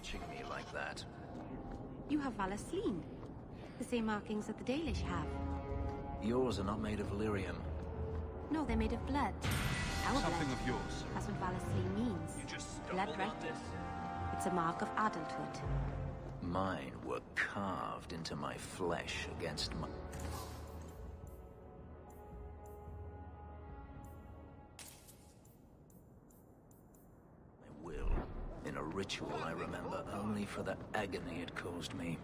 watching me like that? You have Valasleen. The same markings that the Dalish have. Yours are not made of lyrium. No, they're made of blood. Our Something blood. of yours. That's what Valasleen means. You just Blood stumbled right. on this. It's a mark of adulthood. Mine were carved into my flesh against my... will. In a ritual I remember only for the agony it caused me.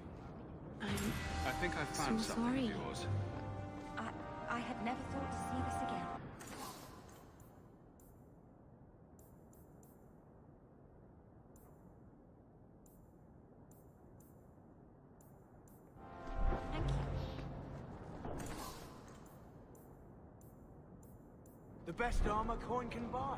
I think I found so something sorry. of yours. I had never thought to see this again. Thank you. The best armor coin can buy.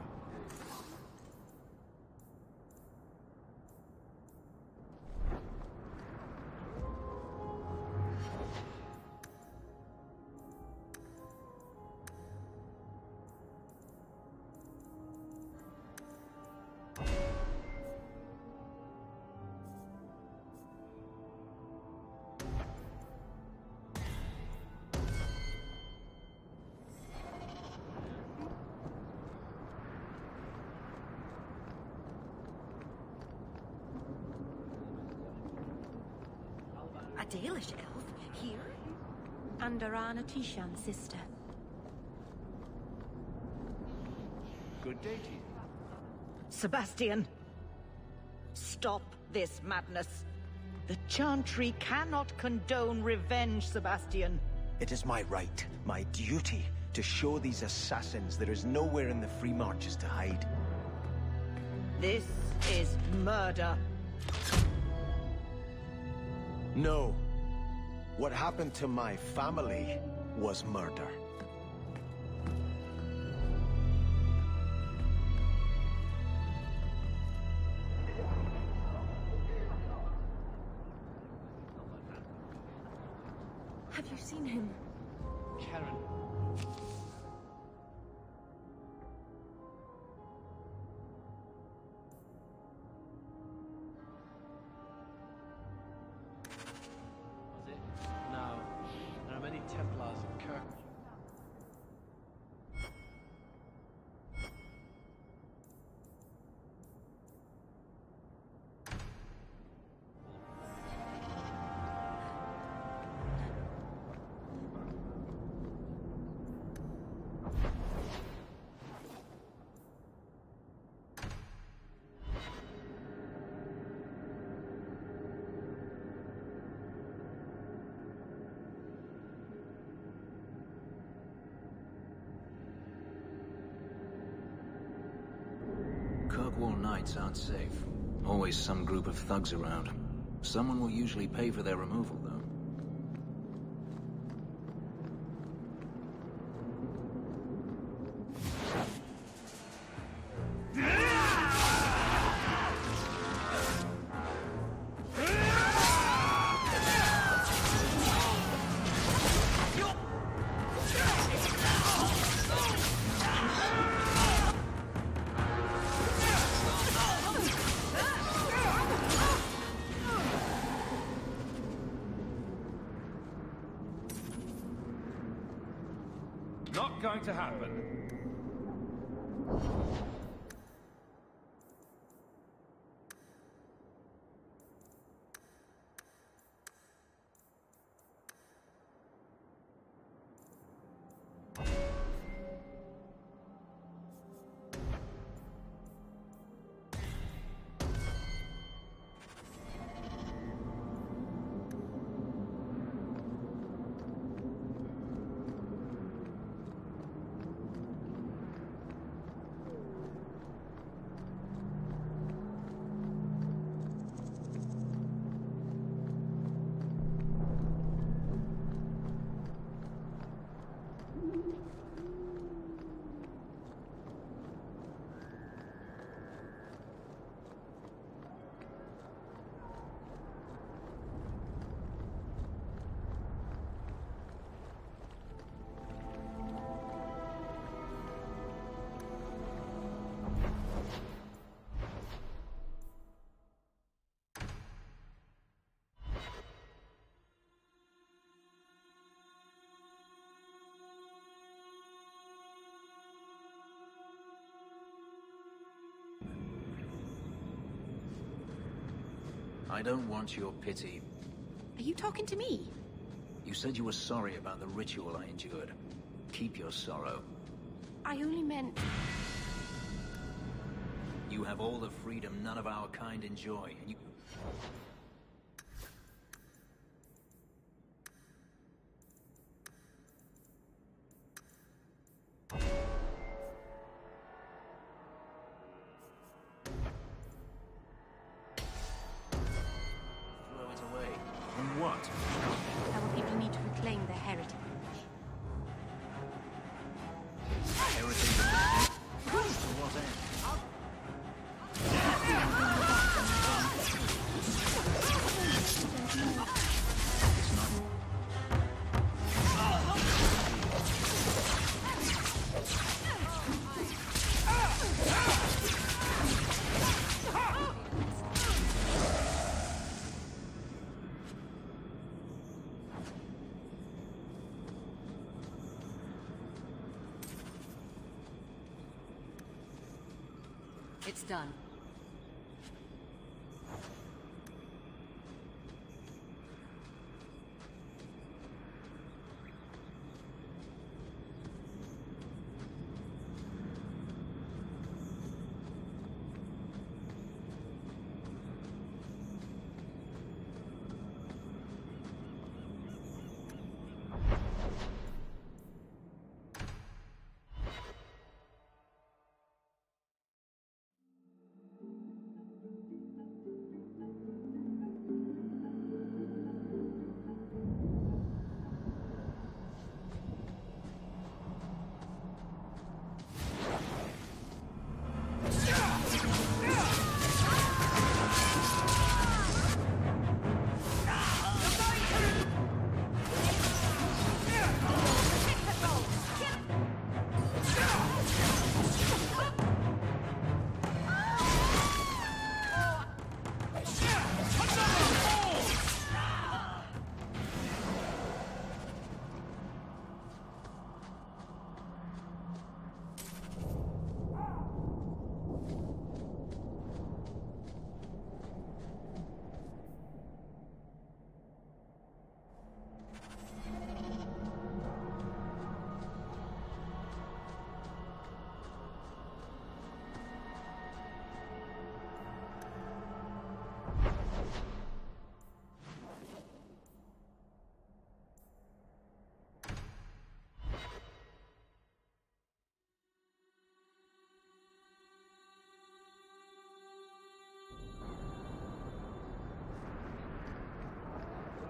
A Dalish elf? Here? Andarana Tishan's sister. Good day to you. Sebastian! Stop this madness. The Chantry cannot condone revenge, Sebastian. It is my right, my duty, to show these assassins there is nowhere in the Free Marches to hide. This is murder. No. What happened to my family was murder. Have you seen him? Karen. Was it? No. There are many Templars in Kirk. Kirkwall Knights aren't safe. Always some group of thugs around. Someone will usually pay for their removal, though. Not going to happen. I don't want your pity. Are you talking to me? You said you were sorry about the ritual I endured. Keep your sorrow. I only meant... You have all the freedom none of our kind enjoy, and you... Throw it away. And what? Our people need to reclaim their heritage. Heritage of the... To what end? It's done.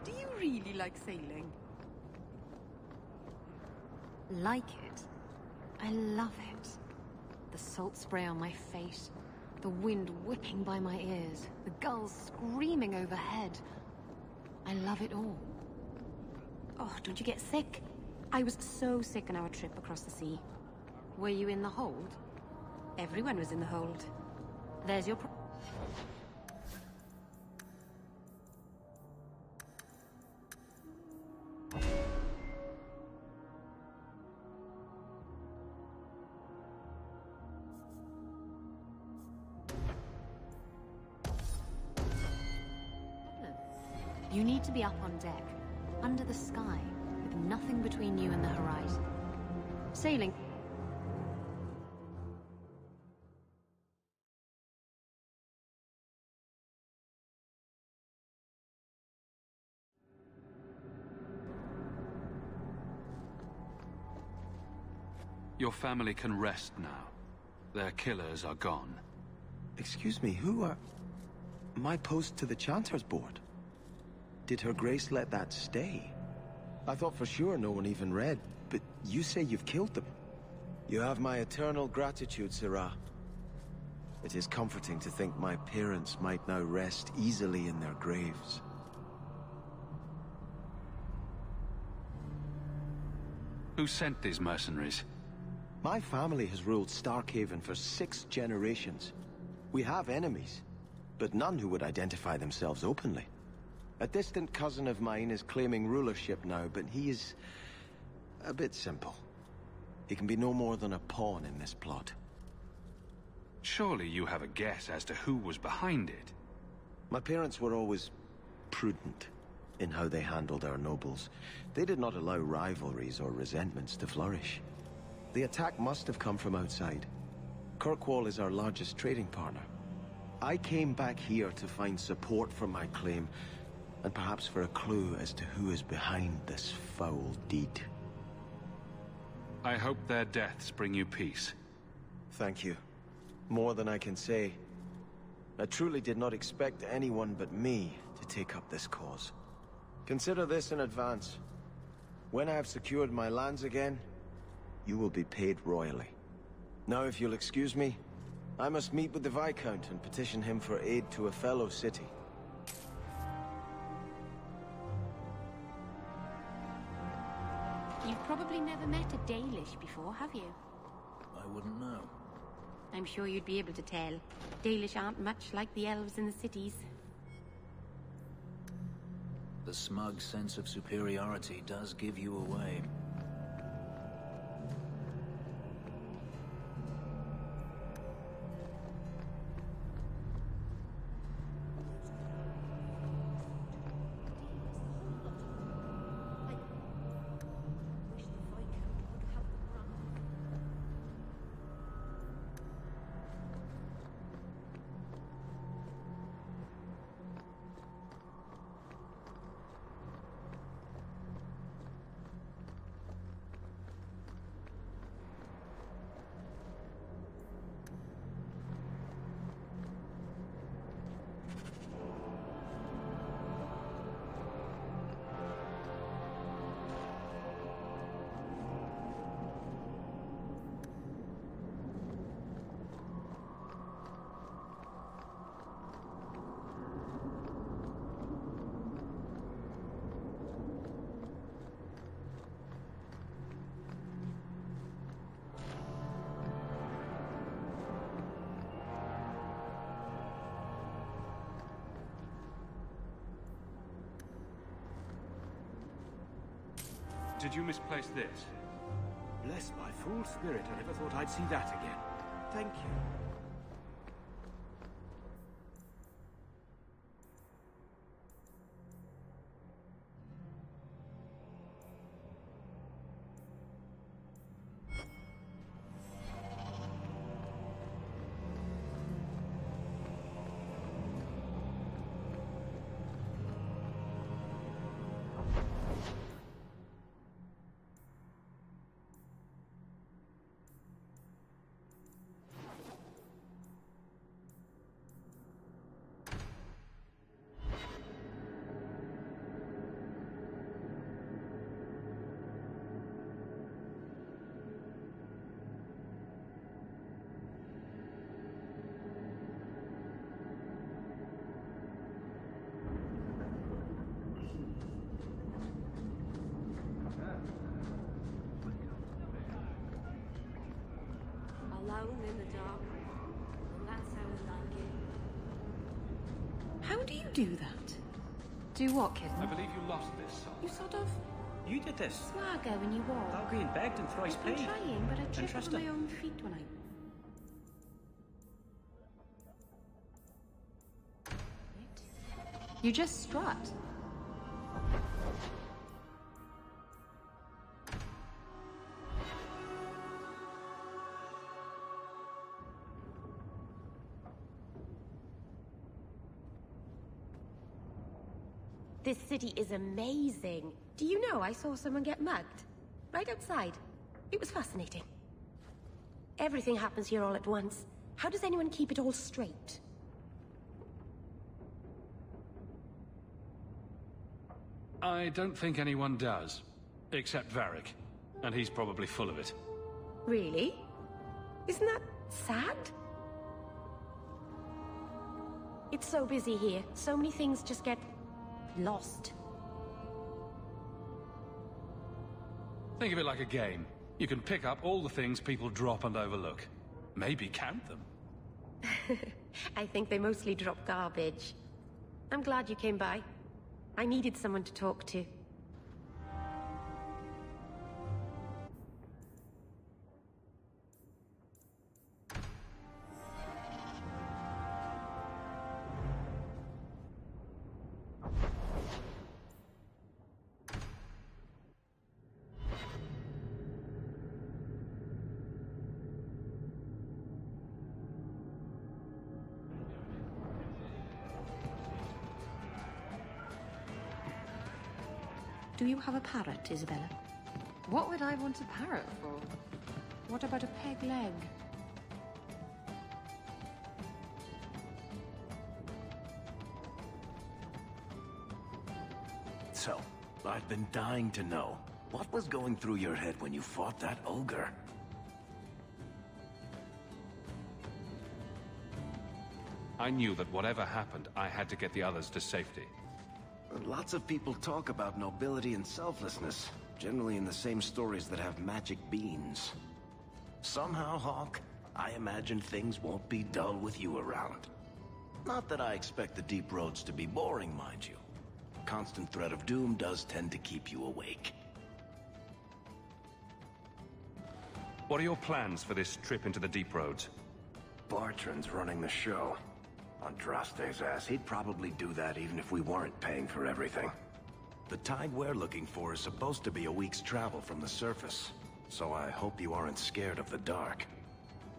Do you really like sailing? Like it? I love it. The salt spray on my face, the wind whipping by my ears, the gulls screaming overhead. I love it all. Oh, don't you get sick? I was so sick on our trip across the sea. Were you in the hold? Everyone was in the hold. There's your You need to be up on deck, under the sky, with nothing between you and the horizon. Sailing... Your family can rest now. Their killers are gone. Excuse me, who are... My post to the Chanter's board? Did Her Grace let that stay? I thought for sure no one even read, but you say you've killed them. You have my eternal gratitude, Sirah. It is comforting to think my parents might now rest easily in their graves. Who sent these mercenaries? My family has ruled Starkhaven for 6 generations. We have enemies, but none who would identify themselves openly. A distant cousin of mine is claiming rulership now, but he is a bit simple. He can be no more than a pawn in this plot. Surely you have a guess as to who was behind it. My parents were always prudent in how they handled our nobles. They did not allow rivalries or resentments to flourish. The attack must have come from outside. Kirkwall is our largest trading partner. I came back here to find support for my claim, and perhaps for a clue as to who is behind this foul deed. I hope their deaths bring you peace. Thank you. More than I can say. I truly did not expect anyone but me to take up this cause. Consider this in advance. When I have secured my lands again, you will be paid royally. Now, if you'll excuse me, I must meet with the Viscount and petition him for aid to a fellow city. You've probably never met a Dalish before, have you? I wouldn't know. I'm sure you'd be able to tell. Dalish aren't much like the elves in the cities. The smug sense of superiority does give you away. Did you misplace this? Bless my fool spirit, I never thought I'd see that again. Thank you. Alone in the dark. That's how we like it. How do you do that? Do what, kid? I believe you lost this soul. You sort of You did this. swagger when you walk. Thou green begged and thrice I've been paid. trying, but I trip trust over my her. own feet when I... You just strut. This city is amazing. Do you know I saw someone get mugged? Right outside. It was fascinating. Everything happens here all at once. How does anyone keep it all straight? I don't think anyone does. Except Varric. And he's probably full of it. Really? Isn't that sad? It's so busy here. So many things just get lost. Think of it like a game. You can pick up all the things people drop and overlook. Maybe count them. I think they mostly drop garbage. I'm glad you came by. I needed someone to talk to. Do you have a parrot, Isabella? What would I want a parrot for? What about a peg leg? So, I've been dying to know. What was going through your head when you fought that ogre? I knew that whatever happened, I had to get the others to safety. Lots of people talk about nobility and selflessness, generally in the same stories that have magic beans. Somehow, Hawke, I imagine things won't be dull with you around. Not that I expect the deep roads to be boring, mind you. Constant threat of doom does tend to keep you awake. What are your plans for this trip into the deep roads? Bartrand's running the show. Andraste's ass, he'd probably do that even if we weren't paying for everything. The tide we're looking for is supposed to be a week's travel from the surface, so I hope you aren't scared of the dark.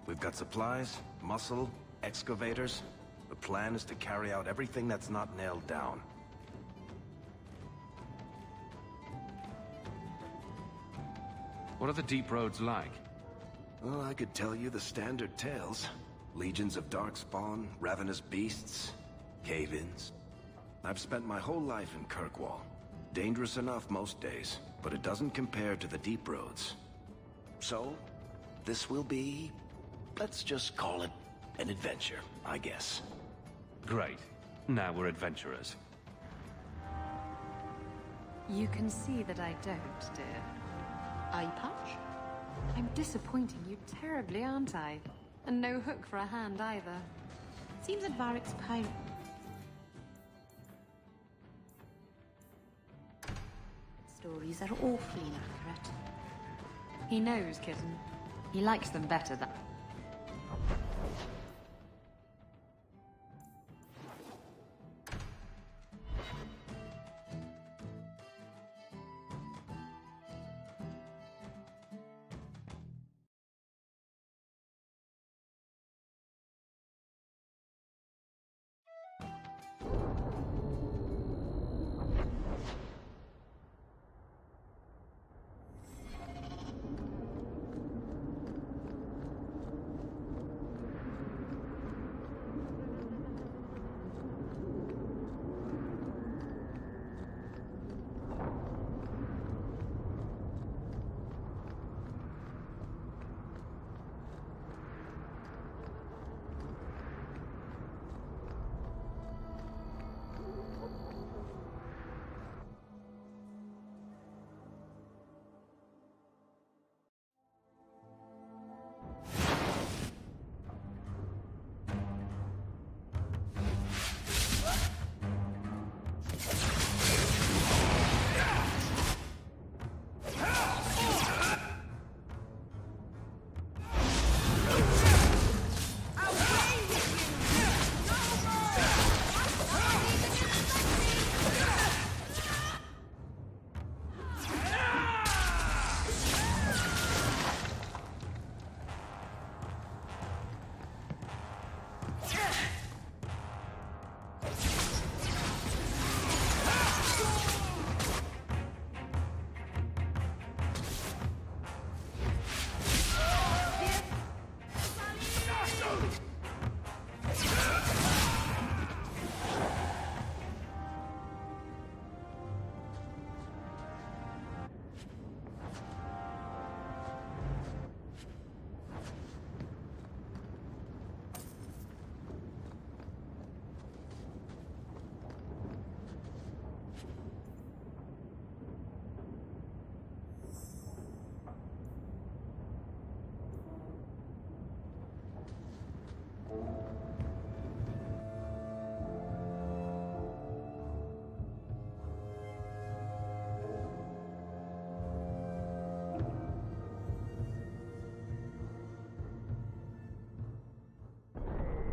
We've got supplies, muscle, excavators. The plan is to carry out everything that's not nailed down. What are the deep roads like? Well, I could tell you the standard tales. Legions of darkspawn, ravenous beasts, cave-ins. I've spent my whole life in Kirkwall. Dangerous enough most days, but it doesn't compare to the deep roads. So, this will be... let's just call it an adventure, I guess. Great. Now we're adventurers. You can see that I don't, dear. Eye patch? I'm disappointing you terribly, aren't I? And no hook for a hand either. Seems that Varric's pirate. Stories are awfully inaccurate. He knows, kitten. He likes them better than...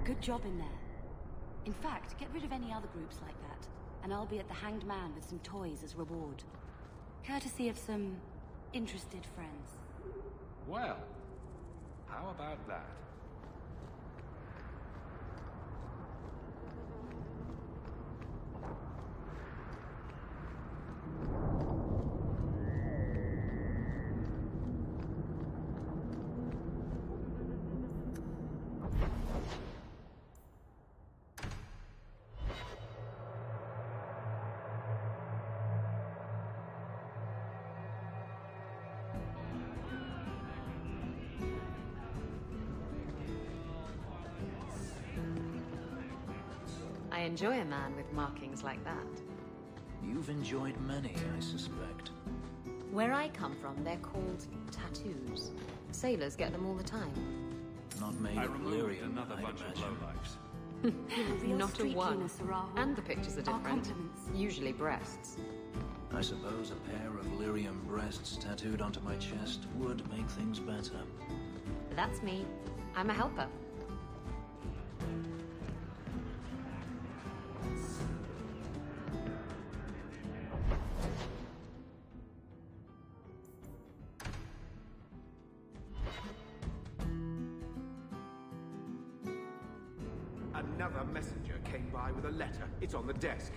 Good job in there. In fact, get rid of any other groups like that, and I'll be at the Hanged Man with some toys as reward. Courtesy of some interested friends. Well, how about that? I enjoy a man with markings like that. You've enjoyed many, I suspect. Where I come from, they're called tattoos. Sailors get them all the time. Not made I of removed lyrium, another I'd bunch imagine. of lowlifes. Real Not a street one. cleaner, Sarahu. And the pictures are Our different. compliments. Usually breasts. I suppose a pair of lyrium breasts tattooed onto my chest would make things better. That's me. I'm a helper. Another messenger came by with a letter. It's on the desk.